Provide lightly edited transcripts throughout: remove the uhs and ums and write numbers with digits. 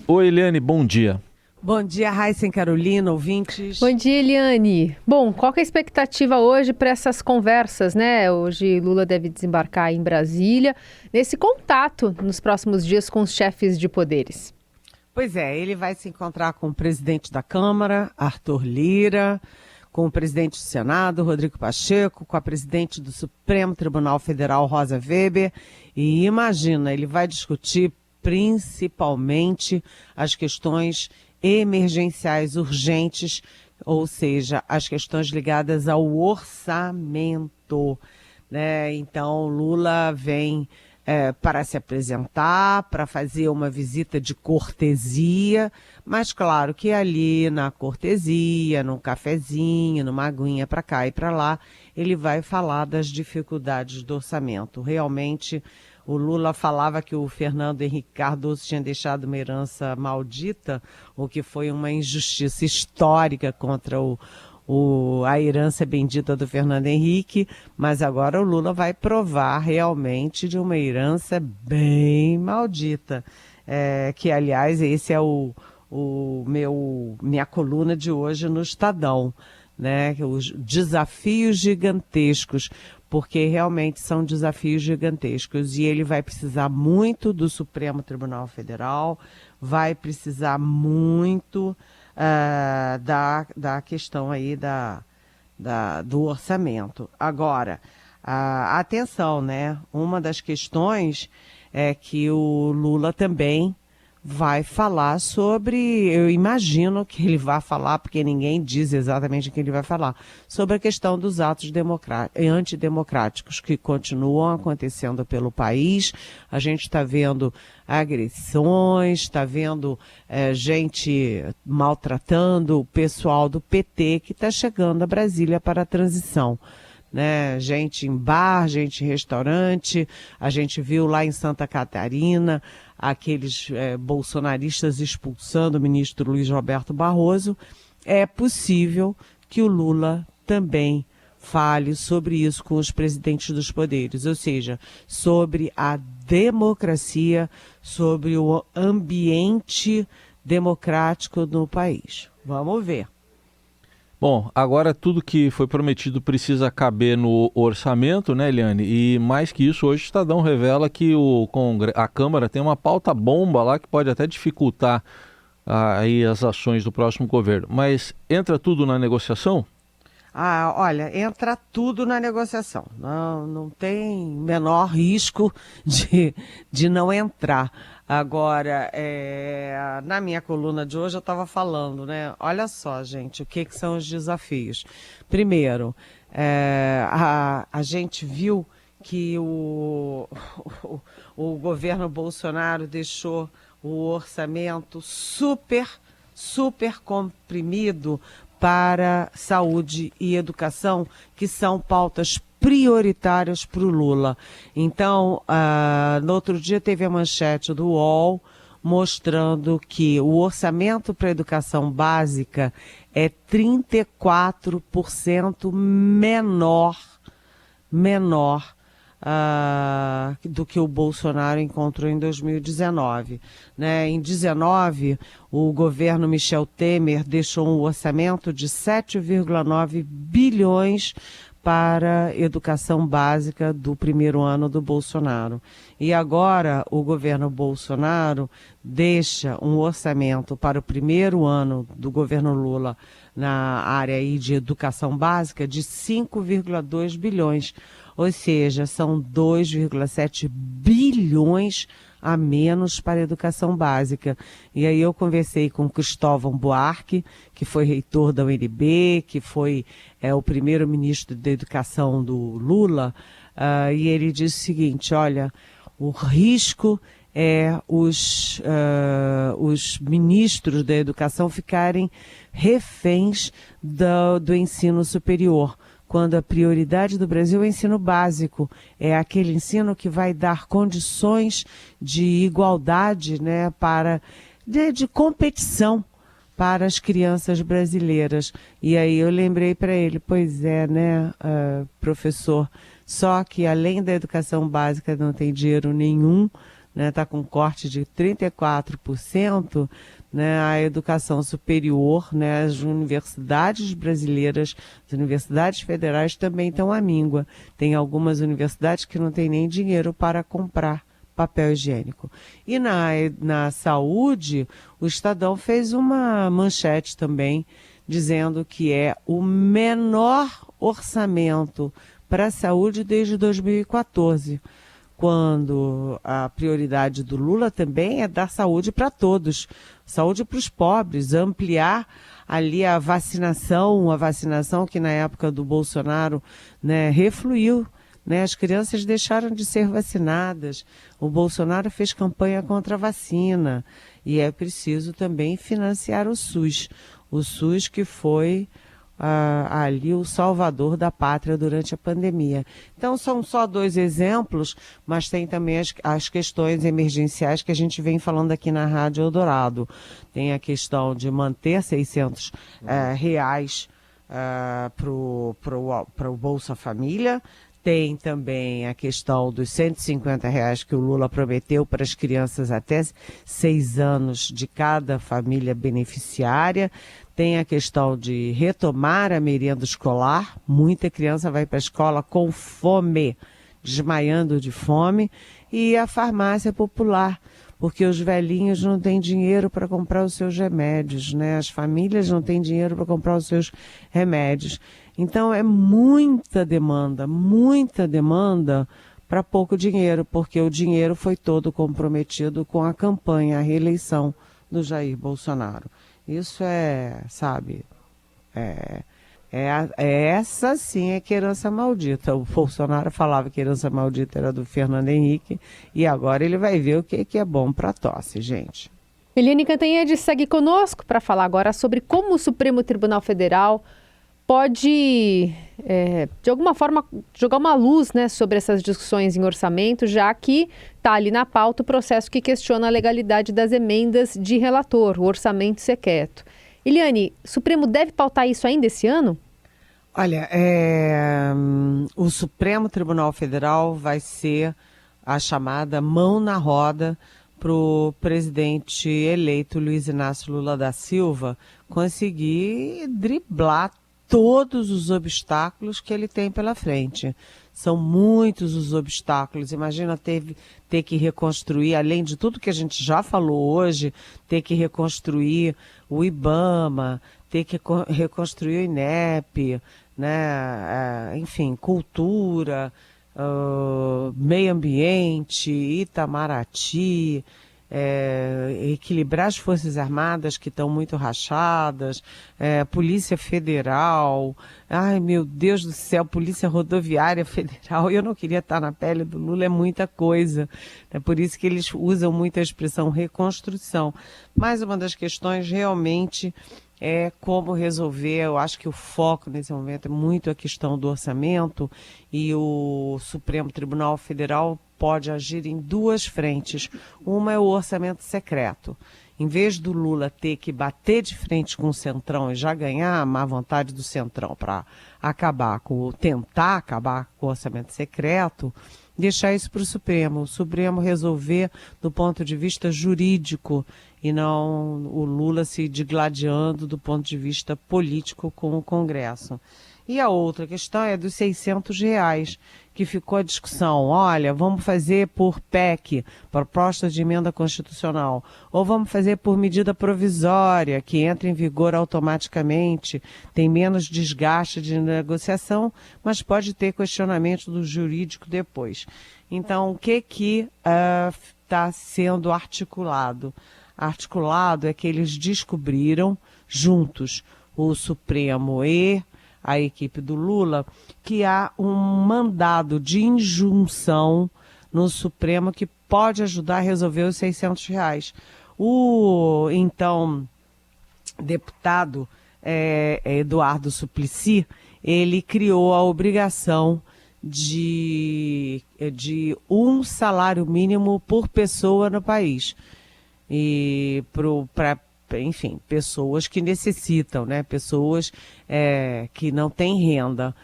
Oi, Eliane, bom dia. Bom dia, Raíssa e Carolina, ouvintes. Bom dia, Eliane. Bom, qual que é a expectativa hoje para essas conversas, né? Hoje Lula deve desembarcar em Brasília, nesse contato nos próximos dias com os chefes de poderes. Pois é, ele vai se encontrar com o presidente da Câmara, Arthur Lira, com o presidente do Senado, Rodrigo Pacheco, com a presidente do Supremo Tribunal Federal, Rosa Weber, e imagina, ele vai discutir principalmente as questões emergenciais urgentes, ou seja, as questões ligadas ao orçamento, né? Então, Lula vem para se apresentar, para fazer uma visita de cortesia, mas claro que ali na cortesia, num cafezinho, numa aguinha para cá e para lá, ele vai falar das dificuldades do orçamento. Realmente, o Lula falava que o Fernando Henrique Cardoso tinha deixado uma herança maldita, o que foi uma injustiça histórica contra a herança bendita do Fernando Henrique, mas agora o Lula vai provar realmente de uma herança bem maldita, que aliás esse é minha coluna de hoje no Estadão, né? Os desafios gigantescos, porque realmente são desafios gigantescos e ele vai precisar muito do Supremo Tribunal Federal, vai precisar muito da questão aí do orçamento. Agora, atenção, né? Uma das questões é que o Lula também vai falar sobre, eu imagino que ele vai falar, porque ninguém diz exatamente o que ele vai falar, sobre a questão dos atos antidemocráticos que continuam acontecendo pelo país. A gente está vendo agressões, está vendo gente maltratando o pessoal do PT que está chegando a Brasília para a transição. Né? Gente em bar, gente em restaurante, a gente viu lá em Santa Catarina aqueles bolsonaristas expulsando o ministro Luiz Roberto Barroso. É possível que o Lula também fale sobre isso com os presidentes dos poderes, ou seja, sobre a democracia, sobre o ambiente democrático no país. Vamos ver. Bom, agora tudo que foi prometido precisa caber no orçamento, né, Eliane? E mais que isso, hoje o Estadão revela que a Câmara tem uma pauta bomba lá que pode até dificultar aí as ações do próximo governo. Mas entra tudo na negociação? Olha, entra tudo na negociação. Não tem menor risco de não entrar. Agora, na minha coluna de hoje eu estava falando, né? Olha só, gente, o que são os desafios. Primeiro, a gente viu que o governo Bolsonaro deixou o orçamento super comprimido para saúde e educação, que são pautas prioritárias para o Lula. Então, no outro dia teve a manchete do UOL mostrando que o orçamento para a educação básica é 34% menor do que o Bolsonaro encontrou em 2019. Né? Em 2019, o governo Michel Temer deixou um orçamento de 7,9 bilhões para a educação básica do primeiro ano do Bolsonaro. E agora o governo Bolsonaro deixa um orçamento para o primeiro ano do governo Lula na área aí de educação básica de 5,2 bilhões. Ou seja, são 2,7 bilhões a menos para a educação básica. E aí eu conversei com Cristóvão Buarque, que foi reitor da UNB, que foi o primeiro ministro da educação do Lula, e ele disse o seguinte: olha, o risco é os ministros da educação ficarem reféns do ensino superior, quando a prioridade do Brasil é o ensino básico, é aquele ensino que vai dar condições de igualdade, né, de competição para as crianças brasileiras. E aí eu lembrei para ele, pois é, né, professor, só que além da educação básica não tem dinheiro nenhum, né, tá com corte de 34%, né, a educação superior, né, as universidades brasileiras, as universidades federais também estão à míngua. Tem algumas universidades que não têm nem dinheiro para comprar papel higiênico. E na saúde, o Estadão fez uma manchete também, dizendo que é o menor orçamento para a saúde desde 2014, quando a prioridade do Lula também é dar saúde para todos, saúde para os pobres, ampliar ali a vacinação que na época do Bolsonaro, né, refluiu, né, as crianças deixaram de ser vacinadas, o Bolsonaro fez campanha contra a vacina e é preciso também financiar o SUS que foi ali o salvador da pátria durante a pandemia. Então são só 2 exemplos, mas tem também as questões emergenciais que a gente vem falando aqui na Rádio Eldorado. Tem a questão de manter R$600 para o Bolsa Família. Tem também a questão dos R$150 que o Lula prometeu para as crianças até 6 anos de cada família beneficiária. Tem a questão de retomar a merenda escolar. Muita criança vai para a escola com fome, desmaiando de fome. E a farmácia popular, porque os velhinhos não têm dinheiro para comprar os seus remédios, né? As famílias não têm dinheiro para comprar os seus remédios. Então é muita demanda para pouco dinheiro, porque o dinheiro foi todo comprometido com a campanha, a reeleição do Jair Bolsonaro. Isso essa sim é que herança maldita. O Bolsonaro falava que herança maldita era do Fernando Henrique e agora ele vai ver o que é bom para tosse, gente. Eliane Cantanhede segue conosco para falar agora sobre como o Supremo Tribunal Federal pode, de alguma forma, jogar uma luz, né, sobre essas discussões em orçamento, já que está ali na pauta o processo que questiona a legalidade das emendas de relator, o orçamento secreto. Eliane, o Supremo deve pautar isso ainda esse ano? Olha, o Supremo Tribunal Federal vai ser a chamada mão na roda para o presidente eleito Luiz Inácio Lula da Silva conseguir driblar todos os obstáculos que ele tem pela frente. São muitos os obstáculos. Imagina ter que reconstruir, além de tudo que a gente já falou hoje, ter que reconstruir o IBAMA, ter que reconstruir o INEP, né? Enfim, cultura, meio ambiente, Itamaraty, equilibrar as Forças Armadas que estão muito rachadas, Polícia Federal, ai meu Deus do céu, Polícia Rodoviária Federal, eu não queria estar na pele do Lula, é muita coisa, é por isso que eles usam muito a expressão reconstrução. Mas uma das questões realmente é como resolver. Eu acho que o foco nesse momento é muito a questão do orçamento e o Supremo Tribunal Federal pode agir em 2 frentes. Uma é o orçamento secreto. Em vez do Lula ter que bater de frente com o Centrão e já ganhar a má vontade do Centrão para tentar acabar com o orçamento secreto, deixar isso para o Supremo resolver do ponto de vista jurídico e não o Lula se digladiando do ponto de vista político com o Congresso. E a outra questão é dos R$600, que ficou a discussão. Olha, vamos fazer por PEC, proposta de emenda constitucional, ou vamos fazer por medida provisória, que entra em vigor automaticamente, tem menos desgaste de negociação, mas pode ter questionamento do jurídico depois. Então, o que está sendo articulado? Articulado é que eles descobriram, juntos, o Supremo e a equipe do Lula, que há um mandado de injunção no Supremo que pode ajudar a resolver os R$600. O, então, deputado Eduardo Suplicy, ele criou a obrigação de um salário mínimo por pessoa no país. E enfim, pessoas que necessitam, né? Pessoas que não têm renda.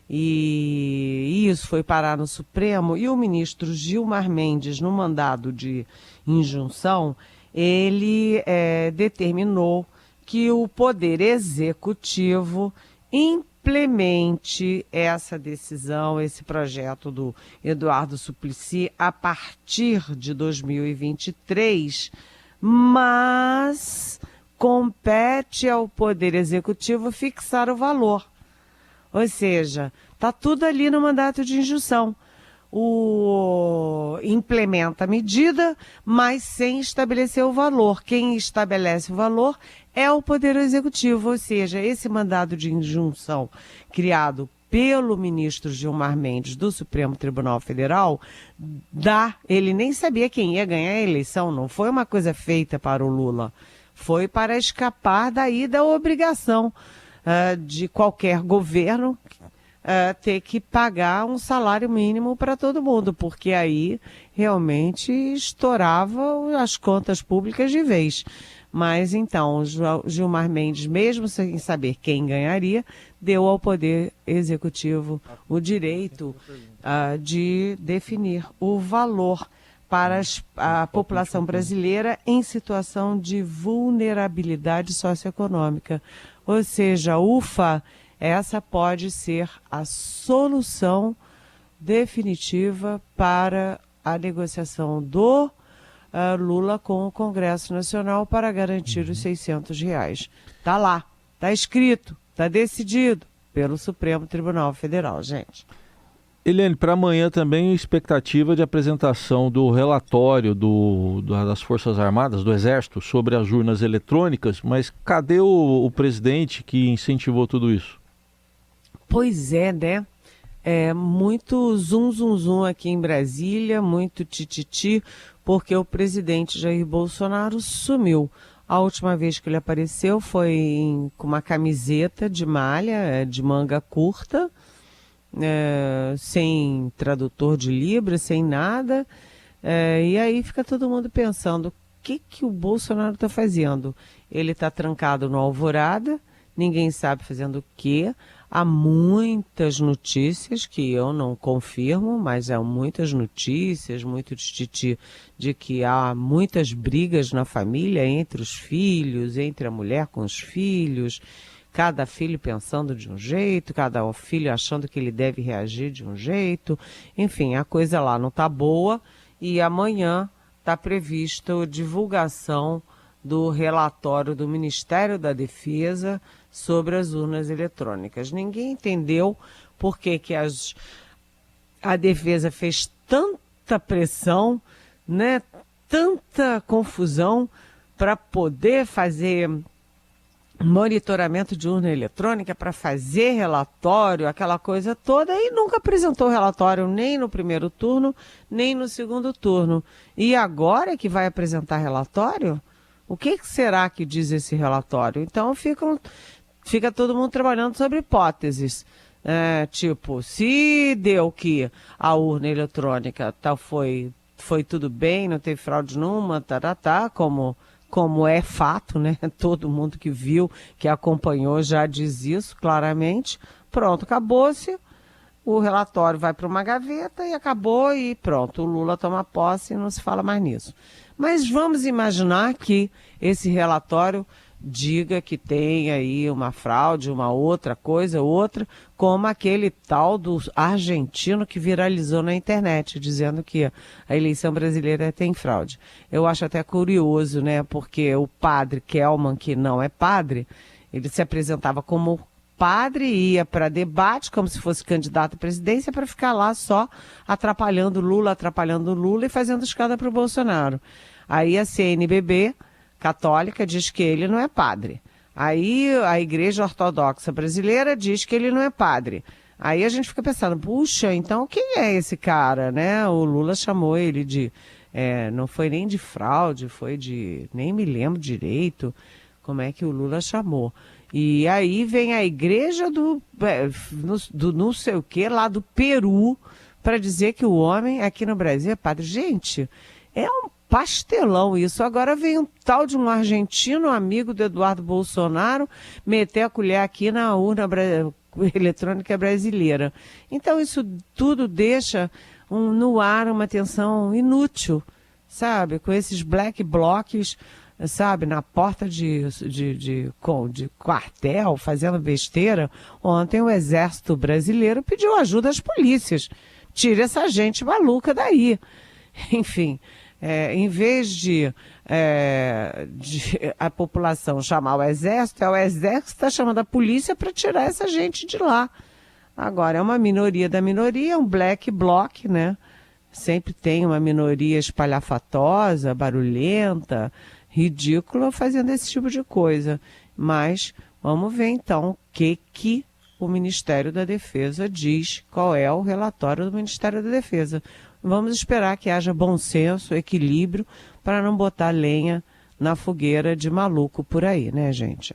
E isso foi parar no Supremo, e o ministro Gilmar Mendes, no mandado de injunção, ele determinou que o Poder Executivo implemente essa decisão, esse projeto do Eduardo Suplicy a partir de 2023, mas compete ao Poder Executivo fixar o valor. Ou seja, está tudo ali no mandato de injunção. Implementa a medida, mas sem estabelecer o valor. Quem estabelece o valor é o Poder Executivo, ou seja, esse mandado de injunção criado pelo ministro Gilmar Mendes do Supremo Tribunal Federal, ele nem sabia quem ia ganhar a eleição, não foi uma coisa feita para o Lula, foi para escapar daí da obrigação de qualquer governo ter que pagar um salário mínimo para todo mundo, porque aí realmente estourava as contas públicas de vez. Mas então, Gilmar Mendes, mesmo sem saber quem ganharia, deu ao Poder Executivo o direito de definir o valor para a população brasileira em situação de vulnerabilidade socioeconômica. Ou seja, ufa, essa pode ser a solução definitiva para a negociação do Lula com o Congresso Nacional para garantir os R$600. Está lá, está escrito, está decidido pelo Supremo Tribunal Federal, gente. Eliane, para amanhã também expectativa de apresentação do relatório das Forças Armadas, do Exército, sobre as urnas eletrônicas, mas cadê o presidente que incentivou tudo isso? Pois é, né? Muito zum aqui em Brasília, muito tititi, porque o presidente Jair Bolsonaro sumiu. A última vez que ele apareceu foi com uma camiseta de malha, de manga curta, sem tradutor de Libras, sem nada, e aí fica todo mundo pensando, o que o Bolsonaro está fazendo? Ele está trancado no Alvorada, ninguém sabe fazendo o quê. Há muitas notícias que eu não confirmo, mas há muitas notícias, muito tititi, de que há muitas brigas na família entre os filhos, entre a mulher com os filhos, cada filho pensando de um jeito, cada filho achando que ele deve reagir de um jeito. Enfim, a coisa lá não está boa e amanhã está prevista a divulgação do relatório do Ministério da Defesa sobre as urnas eletrônicas. Ninguém entendeu por que a defesa fez tanta pressão, né, tanta confusão para poder fazer monitoramento de urna eletrônica, para fazer relatório, aquela coisa toda, e nunca apresentou relatório nem no primeiro turno, nem no segundo turno. E agora que vai apresentar relatório? O que será que diz esse relatório? Então fica todo mundo trabalhando sobre hipóteses. Tipo, se deu que a urna eletrônica foi tudo bem, não teve fraude nenhuma, como é fato, né? Todo mundo que viu, que acompanhou já diz isso claramente. Pronto, acabou-se. O relatório vai para uma gaveta e acabou e pronto. O Lula toma posse e não se fala mais nisso. Mas vamos imaginar que esse relatório diga que tem aí uma fraude, uma outra coisa, como aquele tal do argentino que viralizou na internet, dizendo que a eleição brasileira tem fraude. Eu acho até curioso, né? Porque o padre Kelman, que não é padre, ele se apresentava como padre e ia para debate, como se fosse candidato à presidência, para ficar lá só atrapalhando Lula e fazendo escada para o Bolsonaro. Aí a CNBB católica diz que ele não é padre. Aí a Igreja Ortodoxa Brasileira diz que ele não é padre. Aí a gente fica pensando, puxa, então quem é esse cara, né? O Lula chamou ele de... não foi nem de fraude, foi de... nem me lembro direito como é que o Lula chamou. E aí vem a Igreja do não sei o que, lá do Peru, para dizer que o homem aqui no Brasil é padre. Gente, é um pastelão isso. Agora vem um tal de um argentino, amigo do Eduardo Bolsonaro, meter a colher aqui na urna eletrônica brasileira. Então isso tudo deixa no ar uma tensão inútil, sabe? Com esses black blocs, sabe, na porta de quartel, fazendo besteira. Ontem o Exército Brasileiro pediu ajuda às polícias. Tire essa gente maluca daí. Enfim, em vez de a população chamar o Exército, é o Exército que está chamando a polícia para tirar essa gente de lá. Agora, é uma minoria da minoria, um black bloc, né? Sempre tem uma minoria espalhafatosa, barulhenta, ridícula, fazendo esse tipo de coisa. Mas vamos ver então o que o Ministério da Defesa diz, qual é o relatório do Ministério da Defesa. Vamos esperar que haja bom senso, equilíbrio, para não botar lenha na fogueira de maluco por aí, né, gente?